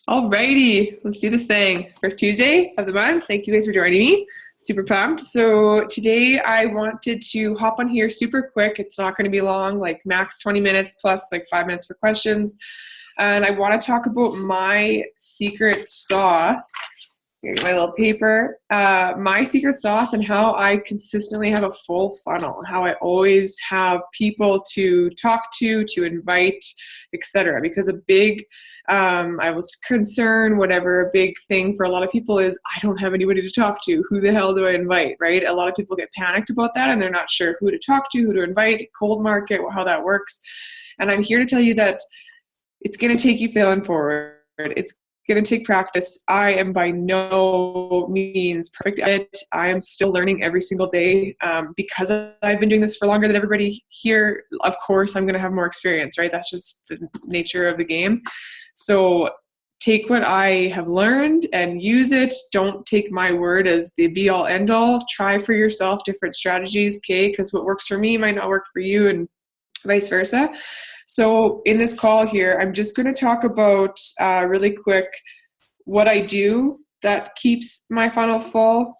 Alrighty, let's do this thing. First Tuesday of the month. Thank you guys for joining me. Super pumped. So today I wanted to hop on here super quick. It's not going to be long, like max 20 minutes plus like 5 minutes for questions. And I want to talk about my secret sauce. Here's my little paper. My secret sauce and how I consistently have a full funnel, how I always have people to talk to invite, etc. Because I was concerned, whatever, a big thing for a lot of people is I don't have anybody to talk to. Who the hell do I invite, right? A lot of people get panicked about that and they're not sure who to talk to, who to invite, cold market, how that works. And I'm here to tell you that it's going to take you failing forward. It's going to take practice. I am by no means perfect at it. I am still learning every single day because I've been doing this for longer than everybody here. Of course, I'm going to have more experience, right? That's just the nature of the game. So take what I have learned and use it. Don't take my word as the be all end all. Try for yourself different strategies, okay? Because what works for me might not work for you and vice versa. So in this call here, I'm just going to talk about really quick what I do that keeps my funnel full,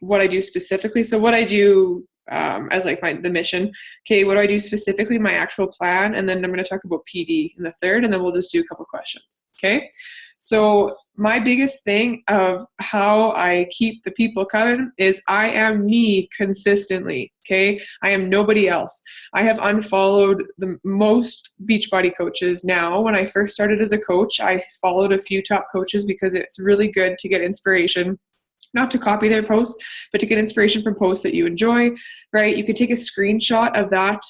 what I do specifically. So what I do as like the mission. Okay, what do I do specifically? My actual plan, and then I'm going to talk about PD in the third, and then we'll just do a couple questions. Okay, so my biggest thing of how I keep the people coming is I am me consistently. Okay, I am nobody else. I have unfollowed the most Beachbody coaches now. When I first started as a coach, I followed a few top coaches because it's really good to get inspiration. Not to copy their posts, but to get inspiration from posts that you enjoy, right? You could take a screenshot of that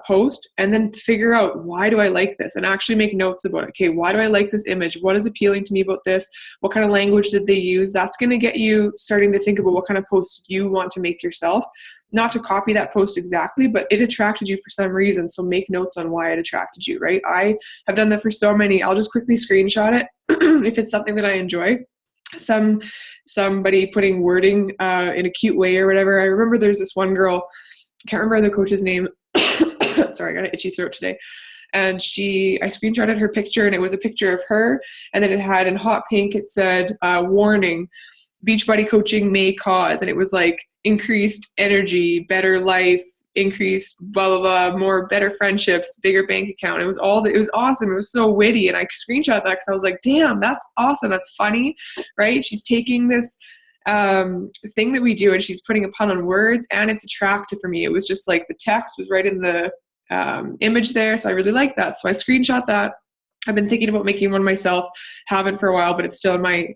post and then figure out, why do I like this? And actually make notes about it. Okay, why do I like this image? What is appealing to me about this? What kind of language did they use? That's going to get you starting to think about what kind of posts you want to make yourself. Not to copy that post exactly, but it attracted you for some reason. So make notes on why it attracted you, right? I have done that for so many. I'll just quickly screenshot it if it's something that I enjoy. Somebody putting wording in a cute way or whatever. I remember there's this one girl, can't remember the coach's name. Sorry, I got an itchy throat today. And I screenshotted her picture, and it was a picture of her, and then it had in hot pink, it said, warning, Beachbody coaching may cause, and it was like increased energy, better life, increased blah blah blah, better friendships, bigger bank account. It was awesome. It was so witty, and I screenshot that because I was like, damn, that's awesome, that's funny, right? She's taking this thing that we do and she's putting a pun on words, and it's attractive for me. It was just like the text was right in the image there, so I really like that. So I screenshot that. I've been thinking about making one myself, haven't for a while, but it's still in my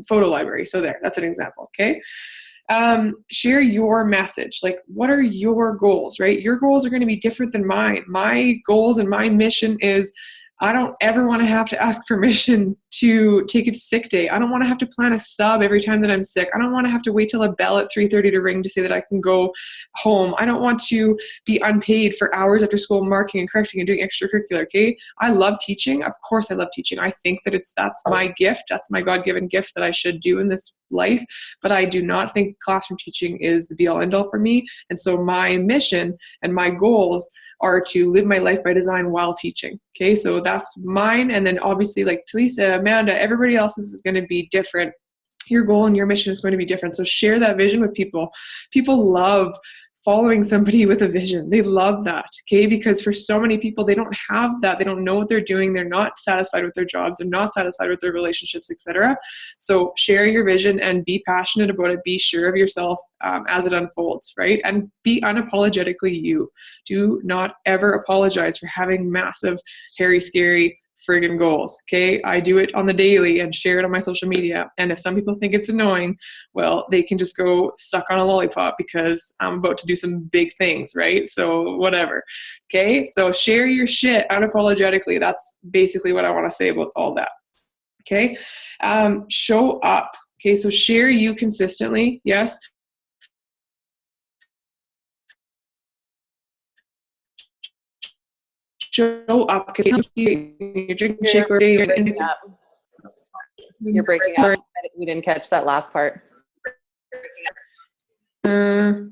photo library. So that's an example. Okay. Share your message. Like, what are your goals, right? Your goals are going to be different than mine. My goals and my mission is I don't ever want to have to ask permission to take a sick day. I don't want to have to plan a sub every time that I'm sick. I don't want to have to wait till a bell at 3:30 to ring to say that I can go home. I don't want to be unpaid for hours after school marking and correcting and doing extracurricular, okay? I love teaching. Of course I love teaching. I think that that's my gift. That's my God-given gift that I should do in this life. But I do not think classroom teaching is the be-all end-all for me. And so my mission and my goals are to live my life by design while teaching. Okay, so that's mine. And then obviously, like Talisa, Amanda, everybody else's is going to be different. Your goal and your mission is going to be different. So share that vision with people. People love following somebody with a vision. They love that, okay? Because for so many people, they don't have that. They don't know what they're doing. They're not satisfied with their jobs. They're not satisfied with their relationships, etc. So share your vision and be passionate about it. Be sure of yourself as it unfolds, right? And be unapologetically you. Do not ever apologize for having massive, hairy, scary, friggin' goals. Okay, I do it on the daily and share it on my social media. And if some people think it's annoying, well, they can just go suck on a lollipop because I'm about to do some big things, right? So whatever. Okay, so share your shit unapologetically. That's basically what I want to say about all that. Okay, show up. Okay, so share you consistently. Yes. Show up because you're drinking shake or you're breaking up. We didn't catch that last part. My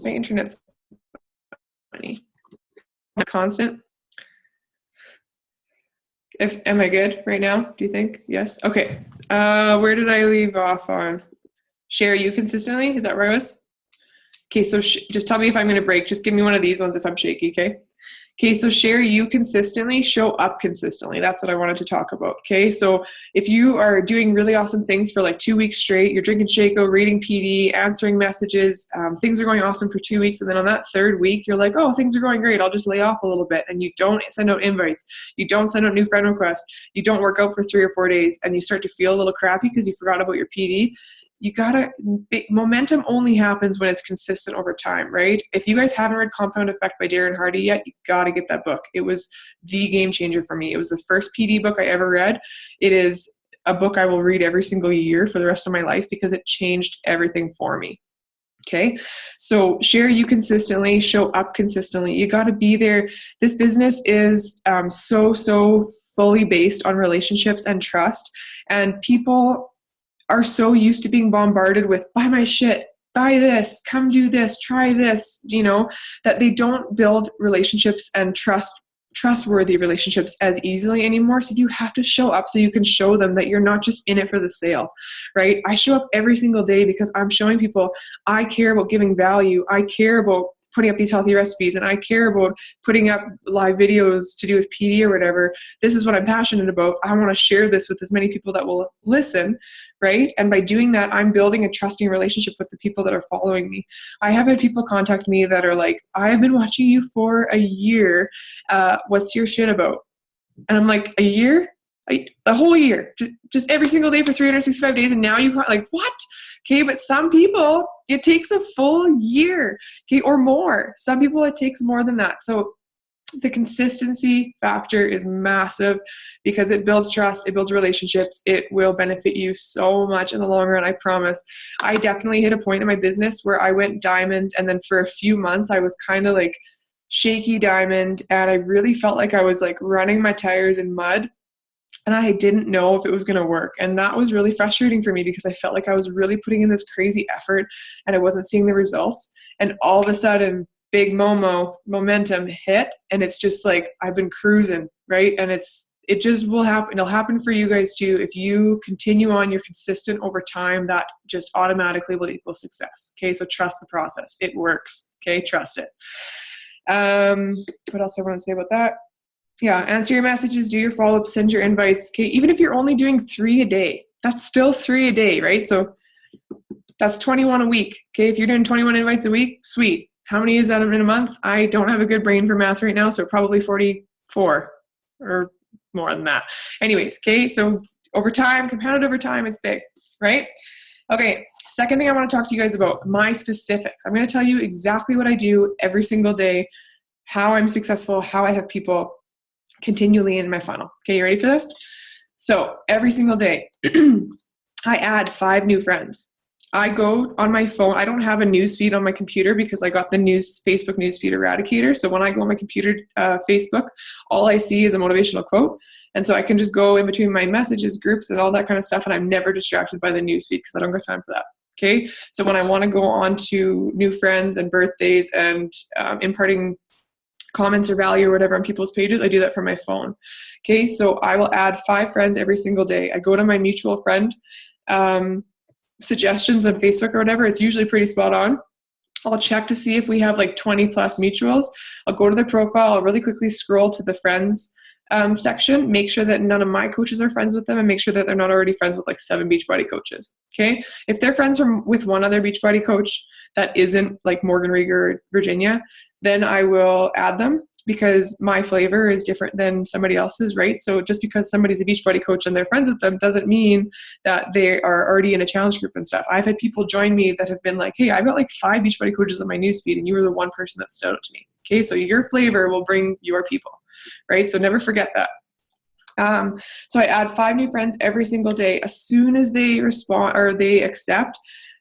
internet's funny. Constant. Am I good right now? Do you think? Yes. Okay. Where did I leave off on? Share you consistently. Is that where I was? Okay. So just tell me if I'm going to break. Just give me one of these ones if I'm shaky. Okay. Okay, so share you consistently, show up consistently. That's what I wanted to talk about. Okay, so if you are doing really awesome things for like 2 weeks straight, you're drinking Shaco, reading PD, answering messages, things are going awesome for 2 weeks, and then on that third week, you're like, oh, things are going great, I'll just lay off a little bit, and you don't send out invites, you don't send out new friend requests, you don't work out for 3 or 4 days, and you start to feel a little crappy because you forgot about your PD. Momentum only happens when it's consistent over time, right? If you guys haven't read Compound Effect by Darren Hardy yet, you gotta get that book. It was the game changer for me. It was the first PD book I ever read. It is a book I will read every single year for the rest of my life because it changed everything for me. Okay, so share you consistently, show up consistently. You got to be there. This business is so fully based on relationships and trust, and people are so used to being bombarded with buy my shit, buy this, come do this, try this, that they don't build relationships and trustworthy relationships as easily anymore. So you have to show up so you can show them that you're not just in it for the sale, right? I show up every single day because I'm showing people I care about giving value. I care about putting up these healthy recipes, and I care about putting up live videos to do with PD or whatever. This is what I'm passionate about. I want to share this with as many people that will listen, right? And by doing that, I'm building a trusting relationship with the people that are following me. I have had people contact me that are like, I've been watching you for a year. What's your shit about? And I'm like, a year? A whole year, just every single day for 365 days. And now you like, what? Okay, but some people, it takes a full year, okay, or more. Some people, it takes more than that. So the consistency factor is massive because it builds trust, it builds relationships, it will benefit you so much in the long run, I promise. I definitely hit a point in my business where I went diamond, and then for a few months I was kind of like shaky diamond, and I really felt like I was like running my tires in mud. And I didn't know if it was going to work. And that was really frustrating for me because I felt like I was really putting in this crazy effort and I wasn't seeing the results. And all of a sudden, big momentum hit. And it's just like, I've been cruising, right? And it just will happen. It'll happen for you guys too. If you continue on, you're consistent over time, that just automatically will equal success. Okay. So trust the process. It works. Okay. Trust it. What else I want to say about that? Yeah, answer your messages, do your follow-ups, send your invites. Okay, even if you're only doing 3 a day, that's still 3 a day, right? So that's 21 a week. Okay, if you're doing 21 invites a week, sweet. How many is that in a month? I don't have a good brain for math right now, so probably 44 or more than that. Anyways, okay, so over time, compounded over time, it's big, right? Okay, second thing I want to talk to you guys about, my specifics. I'm going to tell you exactly what I do every single day, how I'm successful, how I have people continually in my funnel. Okay, you ready for this? So every single day, I add 5 new friends. I go on my phone. I don't have a news feed on my computer because I got the Facebook news feed eradicator. So when I go on my computer, Facebook, all I see is a motivational quote. And so I can just go in between my messages, groups, and all that kind of stuff. And I'm never distracted by the news feed because I don't got time for that. Okay. So when I want to go on to new friends and birthdays and imparting comments or value or whatever on people's pages, I do that from my phone. Okay, so I will add 5 friends every single day. I go to my mutual friend suggestions on Facebook or whatever. It's usually pretty spot on. I'll check to see if we have like 20 plus mutuals. I'll go to their profile. I'll really quickly scroll to the friends section, make sure that none of my coaches are friends with them, and make sure that they're not already friends with like 7 Beachbody coaches. Okay, if they're friends with one other Beachbody coach that isn't like Morgan Rieger or Virginia, then I will add them because my flavor is different than somebody else's, right? So just because somebody's a Beachbody coach and they're friends with them doesn't mean that they are already in a challenge group and stuff. I've had people join me that have been like, hey, I've got like 5 Beachbody coaches on my newsfeed and you were the one person that stood out to me. Okay, so your flavor will bring your people, right? So never forget that. So I add 5 new friends every single day. As soon as they respond or they accept,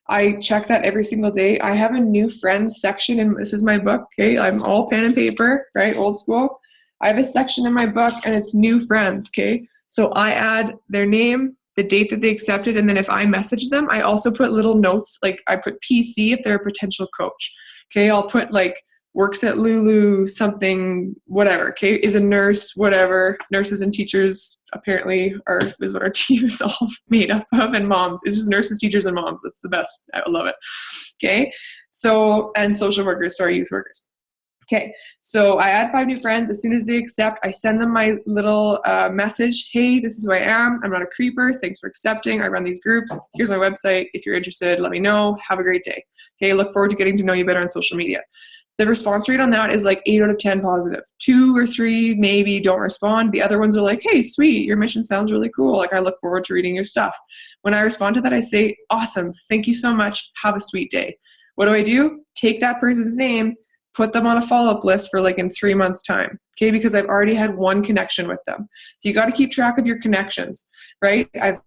I check that every single day. I have a new friends section, and this is my book. Okay, I'm all pen and paper, right? Old school. I have a section in my book, and it's new friends. Okay, so I add their name, the date that they accepted, and then if I message them, I also put little notes. Like I put PC if they're a potential coach. Okay, I'll put like works at Lulu, something, whatever, okay, is a nurse, whatever. Nurses and teachers apparently is what our team is all made up of, and moms. It's just nurses, teachers, and moms. That's the best. I love it. Okay, so, and social workers, sorry, youth workers. Okay, so I add 5 new friends. As soon as they accept, I send them my little message. Hey, this is who I am. I'm not a creeper. Thanks for accepting. I run these groups. Here's my website. If you're interested, let me know. Have a great day. Okay, look forward to getting to know you better on social media. The response rate on that is like 8 out of 10 positive. 2 or 3 maybe don't respond. The other ones are like, hey, sweet, your mission sounds really cool. Like, I look forward to reading your stuff. When I respond to that, I say, awesome. Thank you so much. Have a sweet day. What do? Take that person's name, put them on a follow-up list for like in 3 months' time, okay? Because I've already had one connection with them. So you got to keep track of your connections, right? I've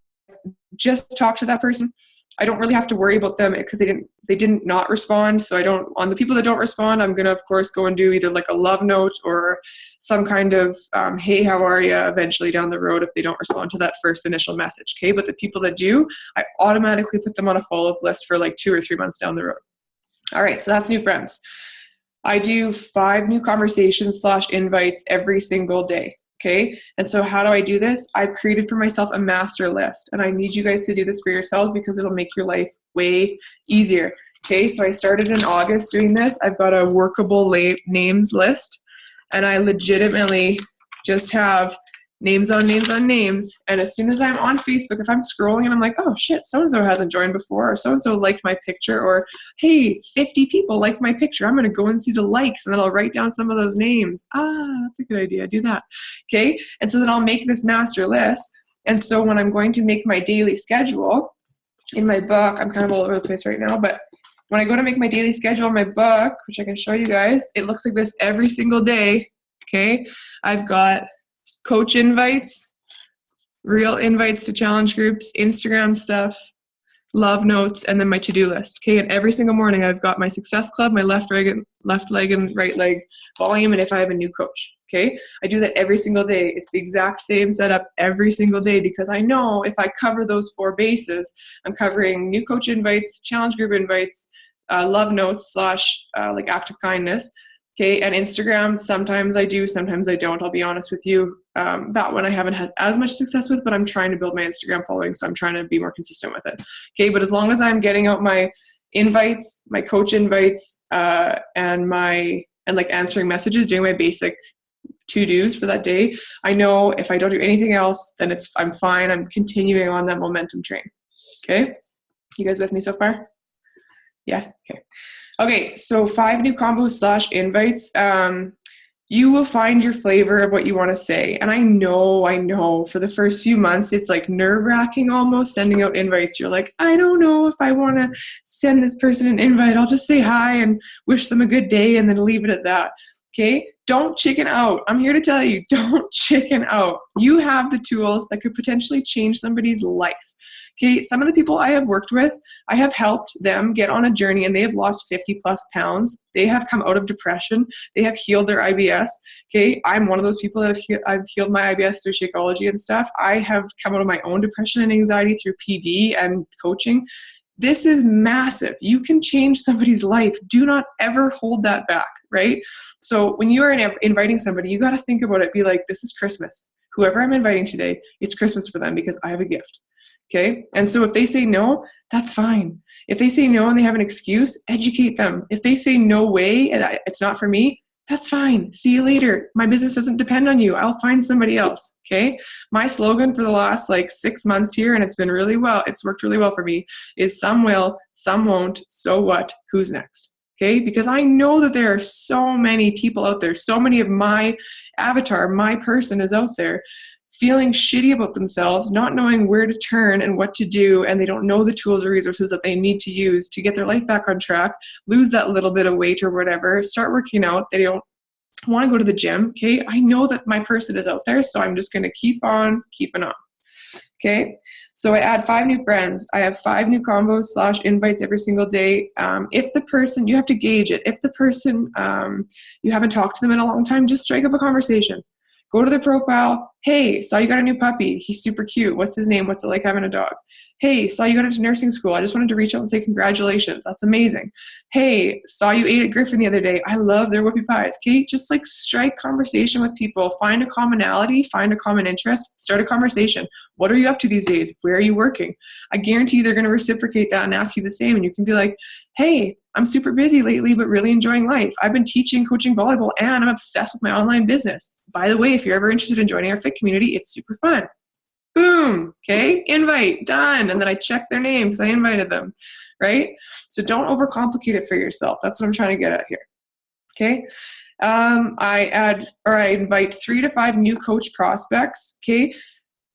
just talked to that person. I don't really have to worry about them because they didn't not respond. So on the people that don't respond, I'm going to, of course, go and do either like a love note or some kind of, hey, how are you, eventually down the road if they don't respond to that first initial message, okay? But the people that do, I automatically put them on a follow-up list for like 2 or 3 months down the road. All right, so that's new friends. I do 5 new conversations / invites every single day, okay? And so how do I do this? I've created for myself a master list, and I need you guys to do this for yourselves because it'll make your life way easier, okay? So I started in August doing this. I've got a workable names list, and I legitimately just have names on names on names. And as soon as I'm on Facebook, if I'm scrolling and I'm like, oh shit, so-and-so hasn't joined before, or so-and-so liked my picture, or hey, 50 people liked my picture, I'm going to go and see the likes, and then I'll write down some of those names. That's a good idea. Do that. Okay. And so then I'll make this master list. And so when I'm going to make my daily schedule in my book, I'm kind of all over the place right now, but when I go to make my daily schedule in my book, which I can show you guys, it looks like this every single day. Okay. I've got coach invites, real invites to challenge groups, Instagram stuff, love notes, and then my to-do list. Okay, and every single morning I've got my success club, my left leg and right leg volume, and if I have a new coach. Okay, I do that every single day. It's the exact same setup every single day because I know if I cover those 4 bases, I'm covering new coach invites, challenge group invites, love notes / like active kindness. Okay, and Instagram, sometimes I do, sometimes I don't. I'll be honest with you. That one I haven't had as much success with, but I'm trying to build my Instagram following, so I'm trying to be more consistent with it. Okay, but as long as I'm getting out my invites, my coach invites, and like answering messages, doing my basic to-dos for that day, I know if I don't do anything else, then I'm fine. I'm continuing on that momentum train. Okay, you guys with me so far? Yeah, okay. Okay, so 5 new combos / invites. You will find your flavor of what you want to say. And I know for the first few months, it's like nerve-wracking almost sending out invites. You're like, I don't know if I want to send this person an invite. I'll just say hi and wish them a good day and then leave it at that. Okay, don't chicken out. I'm here to tell you, don't chicken out. You have the tools that could potentially change somebody's life. Okay, some of the people I have worked with, I have helped them get on a journey and they have lost 50 plus pounds. They have come out of depression. They have healed their IBS. Okay, I'm one of those people that I've healed my IBS through Shakeology and stuff. I have come out of my own depression and anxiety through PD and coaching. This is massive. You can change somebody's life. Do not ever hold that back, right? So when you are inviting somebody, you got to think about it. Be like, this is Christmas. Whoever I'm inviting today, it's Christmas for them because I have a gift. Okay. And so if they say no, that's fine. If they say no and they have an excuse, educate them. If they say no way, and it's not for me, that's fine. See you later. My business doesn't depend on you. I'll find somebody else. Okay. My slogan for the last 6 months here, and it's worked really well for me, is some will, some won't. So what? Who's next? Okay. Because I know that there are so many people out there. So many of my avatar, my person is out there feeling shitty about themselves, not knowing where to turn and what to do, and they don't know the tools or resources that they need to use to get their life back on track, lose that little bit of weight or whatever, start working out. They don't want to go to the gym. Okay, I know that my person is out there, so I'm just going to keep on keeping on. Okay, so I add 5 new friends. I have 5 new combos / invites every single day. If the person, you have to gauge it. If the person, you haven't talked to them in a long time, just strike up a conversation. Go to their profile. Hey, saw you got a new puppy. He's super cute. What's his name? What's it like having a dog? Hey, saw you got into nursing school. I just wanted to reach out and say congratulations. That's amazing. hey, saw you ate at Griffin the other day. I love their whoopie pies. Okay, just like strike conversation with people. Find a commonality, find a common interest, start a conversation. What are you up to these days? Where are you working? I guarantee you they're going to reciprocate that and ask you the same. And you can be like, hey, I'm super busy lately, but really enjoying life. I've been teaching, coaching volleyball, and I'm obsessed with my online business. By the way, if you're ever interested in joining our fit community, it's super fun. Boom. Okay, invite, done. And then I check their name because I invited them, right? So don't overcomplicate it for yourself. That's what I'm trying to get at here. Okay. I invite 3 to 5 new coach prospects. Okay.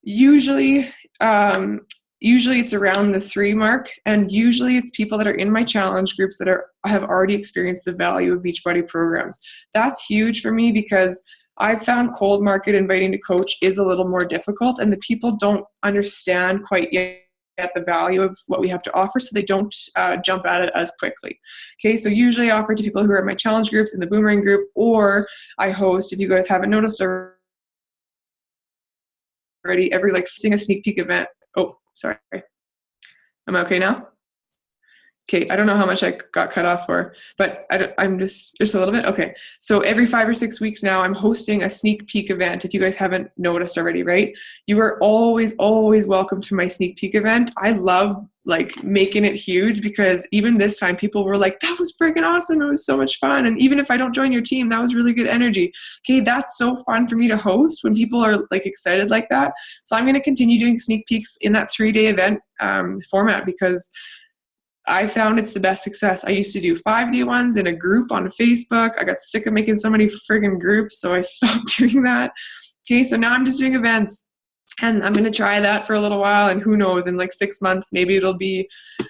Usually it's around the 3 mark, and usually it's people that are in my challenge groups that have already experienced the value of Beachbody programs. That's huge for me because I've found cold market inviting to coach is a little more difficult, and the people don't understand quite yet the value of what we have to offer, so they don't jump at it as quickly. Okay, so usually I offer to people who are in my challenge groups in the Boomerang group, or I host, if you guys haven't noticed already, every seeing a sneak peek event. Oh, sorry. Am I okay now? Okay, I don't know how much I got cut off for, but I'm just a little bit. Okay, so every 5 or 6 weeks now, I'm hosting a sneak peek event. If you guys haven't noticed already, right? You are always welcome to my sneak peek event. I love making it huge because even this time people were like, that was freaking awesome. It was so much fun. And even if I don't join your team, that was really good energy. Okay, that's so fun for me to host when people are excited like that. So I'm going to continue doing sneak peeks in that 3-day event format because I found it's the best success. I used to do 5-day ones in a group on Facebook. I got sick of making so many friggin' groups, so I stopped doing that. Okay, so now I'm just doing events, and I'm going to try that for a little while, and who knows, in 6 months, maybe it'll be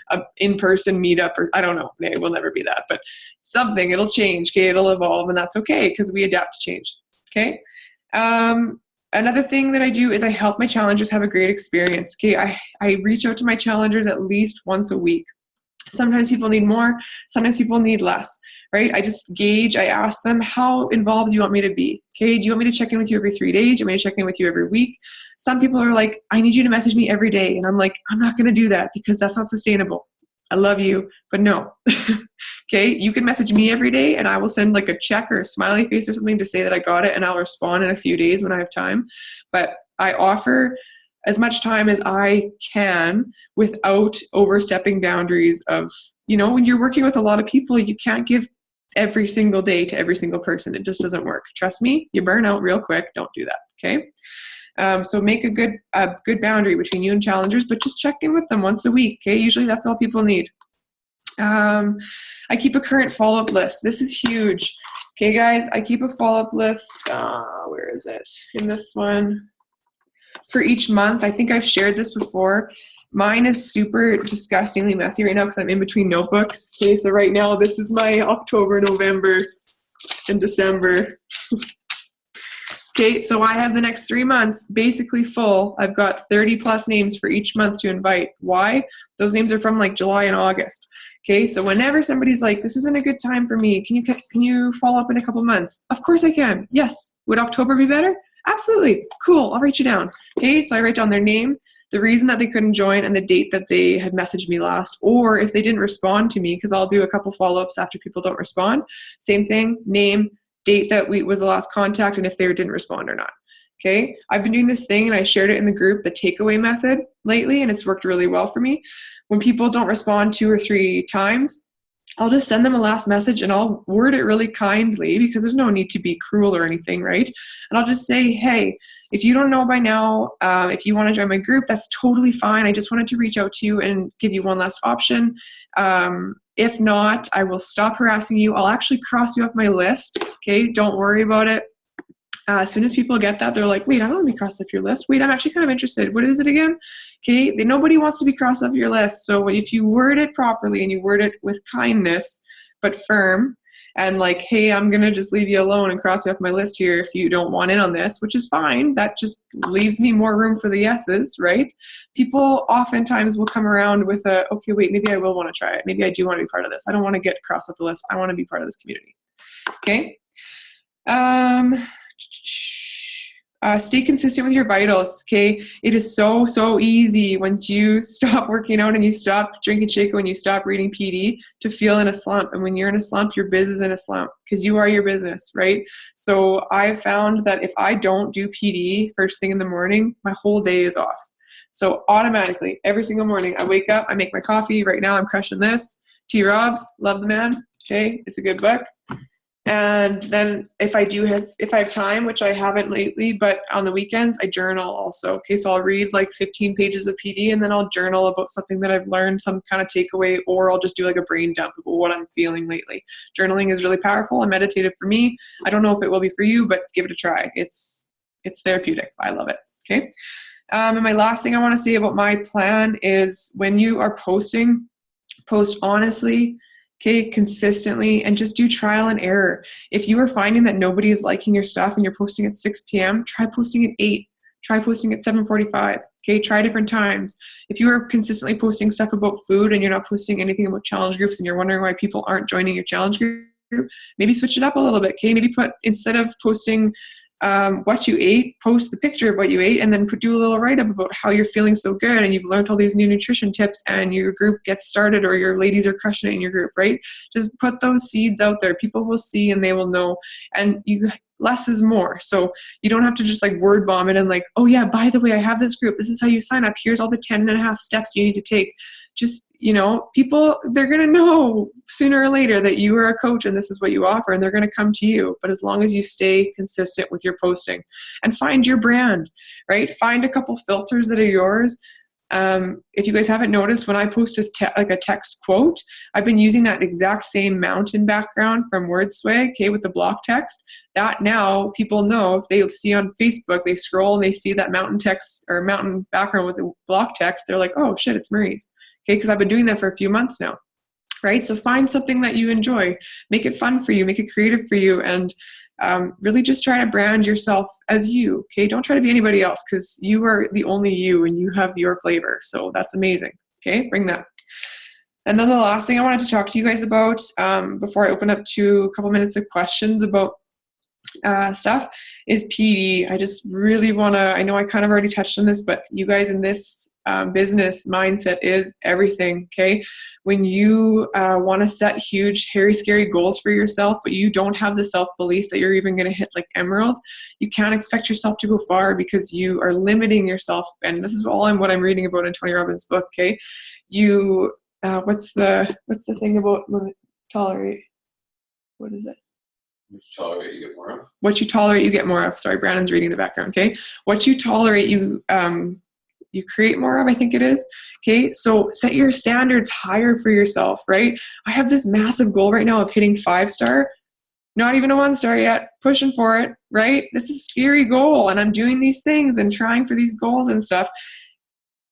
an in-person meetup, or I don't know. It will never be that, but something, it'll change, okay? It'll evolve, and that's okay because we adapt to change, okay? Another thing that I do is I help my challengers have a great experience, okay? I reach out to my challengers at least once a week. Sometimes people need more, sometimes people need less, right? I just gauge, I ask them, how involved do you want me to be? Okay, do you want me to check in with you every 3 days? Do you want me to check in with you every week? Some people are like, I need you to message me every day. And I'm like, I'm not going to do that because that's not sustainable. I love you, but no. Okay, you can message me every day and I will send a check or a smiley face or something to say that I got it, and I'll respond in a few days when I have time. But I offer as much time as I can without overstepping boundaries of, when you're working with a lot of people, you can't give every single day to every single person. It just doesn't work. Trust me, you burn out real quick. Don't do that. Okay. So make a good boundary between you and challengers, but just check in with them once a week. Okay. Usually that's all people need. I keep a current follow-up list. This is huge. Okay, guys, I keep a follow-up list. Where is it? In this one. For each month. I think I've shared this before. Mine is super disgustingly messy right now because I'm in between notebooks. Okay, so right now this is my October, November, and December. Okay, so I have the next 3 months basically full. I've got 30 plus names for each month to invite. Why? Those names are from July and August. Okay, so whenever somebody's like, this isn't a good time for me, can you follow up in a couple months? Of course I can. Yes. Would October be better? Absolutely. Cool. I'll write you down. Okay, so I write down their name, the reason that they couldn't join, and the date that they had messaged me last, or if they didn't respond to me, because I'll do a couple follow-ups after people don't respond. Same thing, name, date that was the last contact, and if they didn't respond or not. Okay, I've been doing this thing, and I shared it in the group, the takeaway method lately, and it's worked really well for me. When people don't respond 2 or 3 times, I'll just send them a last message and I'll word it really kindly because there's no need to be cruel or anything, right? And I'll just say, hey, if you don't know by now, if you want to join my group, that's totally fine. I just wanted to reach out to you and give you one last option. If not, I will stop harassing you. I'll actually cross you off my list. Okay, don't worry about it. As soon as people get that, they're like, wait, I don't want to be crossed off your list. Wait, I'm actually kind of interested. What is it again? Okay, nobody wants to be crossed off your list. So if you word it properly and you word it with kindness, but firm, and hey, I'm going to just leave you alone and cross you off my list here if you don't want in on this, which is fine. That just leaves me more room for the yeses, right? People oftentimes will come around with okay, wait, maybe I will want to try it. Maybe I do want to be part of this. I don't want to get crossed off the list. I want to be part of this community. Okay. Stay consistent with your vitals, okay? It is so easy once you stop working out and you stop drinking Shaco and you stop reading PD to feel in a slump. And when you're in a slump, your biz is in a slump because you are your business, right? So I found that if I don't do PD first thing in the morning, my whole day is off. So automatically, every single morning, I wake up, I make my coffee. Right now, I'm crushing this. T. Robs, love the man. Okay, it's a good book. And then if I have time, which I haven't lately, but on the weekends, I journal also. Okay, so I'll read like 15 pages of PD and then I'll journal about something that I've learned, some kind of takeaway, or I'll just do like a brain dump about what I'm feeling lately. Journaling is really powerful and meditative for me. I don't know if it will be for you, but give it a try. It's therapeutic. I love it. Okay. And my last thing I want to say about my plan is when you are posting, post honestly, okay, consistently, and just do trial and error. If you are finding that nobody is liking your stuff and you're posting at 6 p.m., try posting at 8. Try posting at 7:45. Okay, try different times. If you are consistently posting stuff about food and you're not posting anything about challenge groups and you're wondering why people aren't joining your challenge group, maybe switch it up a little bit. Okay, maybe instead of posting what you ate, post the picture of what you ate and then do a little write-up about how you're feeling so good and you've learned all these new nutrition tips and your group gets started or your ladies are crushing it in your group, right? Just put those seeds out there. People will see and they will know. And less is more. So you don't have to just like word vomit and like, oh yeah, by the way, I have this group. This is how you sign up. Here's all the 10.5 steps you need to take. Just, people, they're going to know sooner or later that you are a coach and this is what you offer and they're going to come to you. But as long as you stay consistent with your posting and find your brand, right? Find a couple filters that are yours. If you guys haven't noticed, when I post a text quote, I've been using that exact same mountain background from WordSwag, okay, with the block text. That now people know if they see on Facebook, they scroll and they see that mountain text or mountain background with the block text, they're like, oh shit, it's Marie's. Okay, because I've been doing that for a few months now, right? So find something that you enjoy, make it fun for you, make it creative for you, and really just try to brand yourself as you, okay? Don't try to be anybody else because you are the only you and you have your flavor. So that's amazing, okay? Bring that. And then the last thing I wanted to talk to you guys about before I open up to a couple minutes of questions about stuff is PD. I just really want to, I know I kind of already touched on this, but you guys in this business mindset is everything, okay? When you want to set huge, hairy, scary goals for yourself, but you don't have the self-belief that you're even going to hit like Emerald, you can't expect yourself to go far because you are limiting yourself. And this is what I'm reading about in Tony Robbins' book, okay? You, what's the thing about tolerate? What is it? What you tolerate, you get more of. What you tolerate, you get more of. Sorry, Brandon's reading the background, okay? What you tolerate, you create more of, I think it is. Okay, so set your standards higher for yourself, right? I have this massive goal right now of hitting 5-star, not even a 1-star yet, pushing for it, right? It's a scary goal, and I'm doing these things and trying for these goals and stuff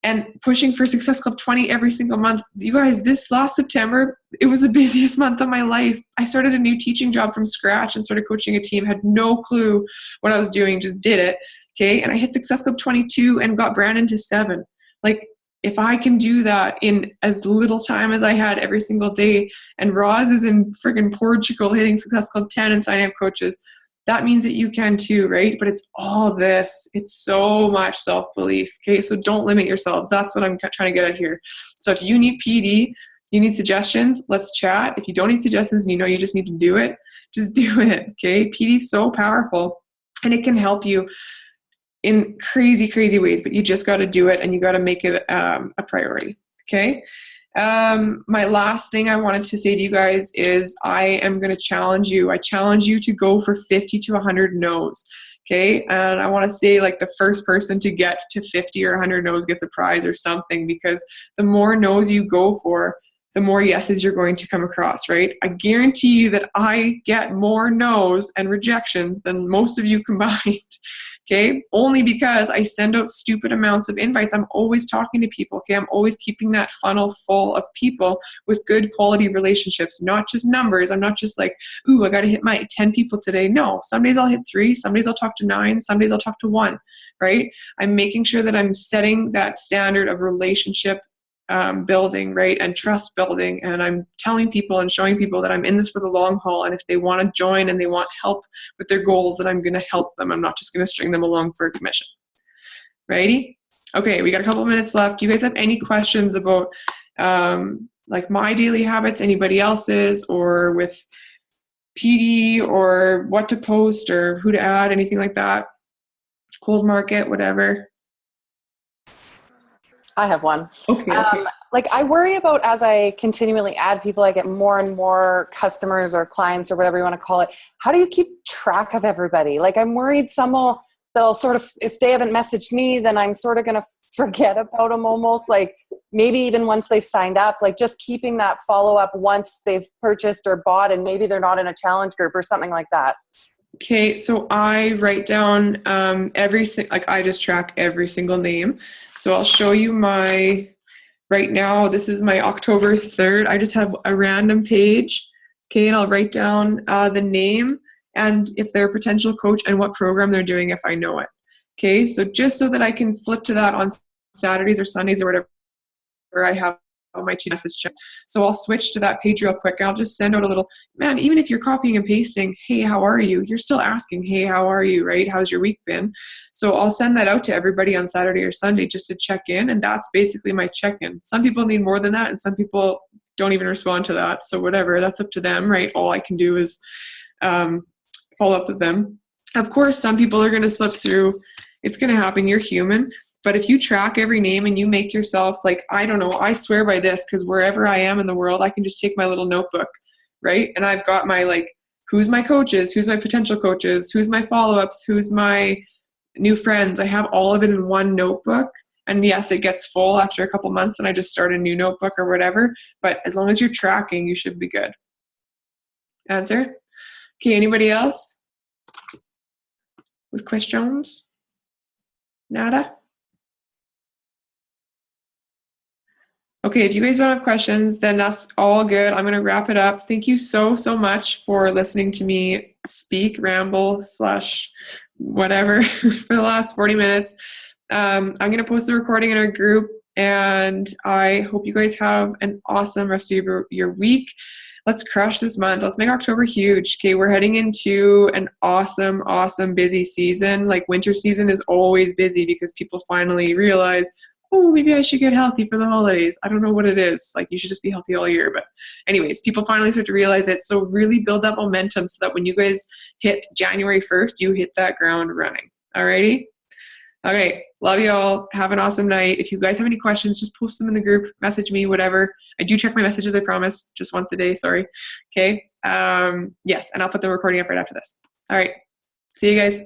and pushing for Success Club 20 every single month. You guys, this last September, it was the busiest month of my life. I started a new teaching job from scratch and started coaching a team, had no clue what I was doing, just did it. Okay, and I hit Success Club 22 and got Brandon to 7. Like, if I can do that in as little time as I had every single day, and Roz is in friggin' Portugal hitting Success Club 10 and signing up coaches, that means that you can too, right? But it's all this. It's so much self-belief, okay? So don't limit yourselves. That's what I'm trying to get at here. So if you need PD, you need suggestions, let's chat. If you don't need suggestions and you just need to do it, just do it, okay? PD is so powerful, and it can help you in crazy, crazy ways, but you just got to do it and you got to make it a priority. Okay. My last thing I wanted to say to you guys is I am going to challenge you. I challenge you to go for 50 to 100 no's. Okay. And I want to say like the first person to get to 50 or 100 no's gets a prize or something, because the more no's you go for, the more yeses you're going to come across, right? I guarantee you that I get more no's and rejections than most of you combined. Okay, only because I send out stupid amounts of invites. I'm always talking to people. Okay, I'm always keeping that funnel full of people with good quality relationships, not just numbers. I'm not just like, ooh, I got to hit my 10 people today. No, some days I'll hit 3, some days I'll talk to 9, some days I'll talk to 1, right? I'm making sure that I'm setting that standard of relationship building, right? And trust building. And I'm telling people and showing people that I'm in this for the long haul. And if they want to join and they want help with their goals, then I'm going to help them. I'm not just going to string them along for a commission. Righty? Okay, we got a couple minutes left. Do you guys have any questions about like my daily habits, anybody else's, or with PD, or what to post or who to add, anything like that? Cold market, whatever. I have one. Okay. Like I worry about, as I continually add people, I get more and more customers or clients or whatever you want to call it. How do you keep track of everybody? Like I'm worried that'll sort of, if they haven't messaged me, then I'm sort of going to forget about them almost, like maybe even once they've signed up, like just keeping that follow up once they've purchased or bought and maybe they're not in a challenge group or something like that. Okay, so I write down I just track every single name. So I'll show you right now, this is my October 3rd. I just have a random page. Okay, and I'll write down the name and if they're a potential coach and what program they're doing if I know it. Okay, so just so that I can flip to that on Saturdays or Sundays or whatever, I have my two message checks. So I'll switch to that page real quick and I'll just send out a little, man, even if you're copying and pasting, hey, how are you? You're still asking, hey, how are you, right? How's your week been? So I'll send that out to everybody on Saturday or Sunday just to check in, and that's basically my check-in. Some people need more than that and some people don't even respond to that. So whatever, that's up to them, right? All I can do is follow up with them. Of course, some people are going to slip through. It's going to happen. You're human. But if you track every name and you make yourself like, I don't know, I swear by this, because wherever I am in the world, I can just take my little notebook, right? And I've got my like, who's my coaches, who's my potential coaches, who's my follow-ups, who's my new friends. I have all of it in one notebook. And yes, it gets full after a couple months and I just start a new notebook or whatever. But as long as you're tracking, you should be good. Answer? Okay, anybody else with questions? Nada? Okay, if you guys don't have questions, then that's all good. I'm going to wrap it up. Thank you so much for listening to me speak, ramble, / whatever for the last 40 minutes. I'm going to post the recording in our group, and I hope you guys have an awesome rest of your week. Let's crush this month. Let's make October huge. Okay, we're heading into an awesome busy season. Like winter season is always busy because people finally realize, oh, maybe I should get healthy for the holidays. I don't know what it is. Like you should just be healthy all year. But anyways, people finally start to realize it. So really build that momentum so that when you guys hit January 1st, you hit that ground running. Alrighty? Okay, love you all. Have an awesome night. If you guys have any questions, just post them in the group, message me, whatever. I do check my messages, I promise. Just once a day, sorry. Okay? Yes, and I'll put the recording up right after this. All right. See you guys.